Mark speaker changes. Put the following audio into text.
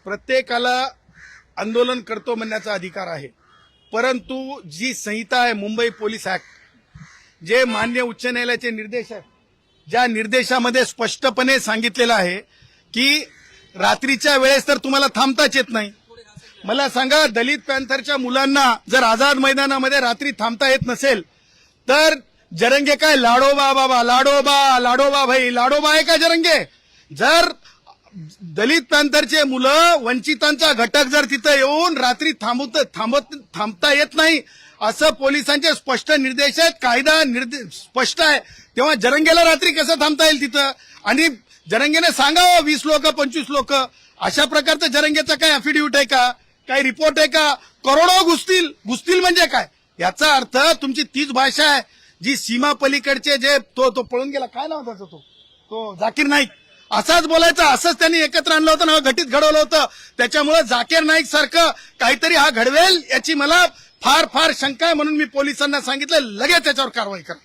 Speaker 1: प्रत्येकाला आंदोलन करतो म्हणण्याचा अधिकार आहे, परंतु जी संहिता आहे मुंबई पोलीस ऍक्ट, जे मान्य उच्च न्यायालयाचे निर्देश आहेत, ज्या निर्देशामध्ये स्पष्टपणे सांगितलेलं आहे की रात्रीच्या वेळेस तर तुम्हाला थांबताच येत नाही. मला सांगा, दलित पॅंथरच्या मुलांना जर आझाद मैदानामध्ये रात्री थांबता येत नसेल तर जरंगे काय लाडोबा बाबा, लाडोबा लाडोबा भाई, लाडोबा आहे का जरंगे? जर दलित पॅंथरचे मुलं, वंचितांचा घटक जर तिथं येऊन रात्री थांबता येत नाही असं पोलिसांचे स्पष्ट निर्देश आहेत, कायदा स्पष्ट आहे, तेव्हा जरंगेला रात्री कसं थांबता येईल तिथं? आणि जरंगेने सांगावं 20 लोक 25 लोक, अशा प्रकारचं जरंगेचा काय अफिडेव्हिट आहे का, काही रिपोर्ट आहे का? करोडो घुसतील म्हणजे काय? याचा अर्थ तुमची तीच भाषा आहे जी सीमा पलीकडचे जे तो पळून गेला, काय नाव त्याचं, तो जाकीर नाईक, असाच बोलायचा, असंच त्यांनी एकत्र आणलं होतं ना, घटित घडवलं होतं. त्याच्यामुळे जाकीर नाईक सारखं काहीतरी हा घडवेल याची मला फार फार शंका आहे, म्हणून मी पोलिसांना सांगितलं लगेच त्याच्यावर कारवाई करा.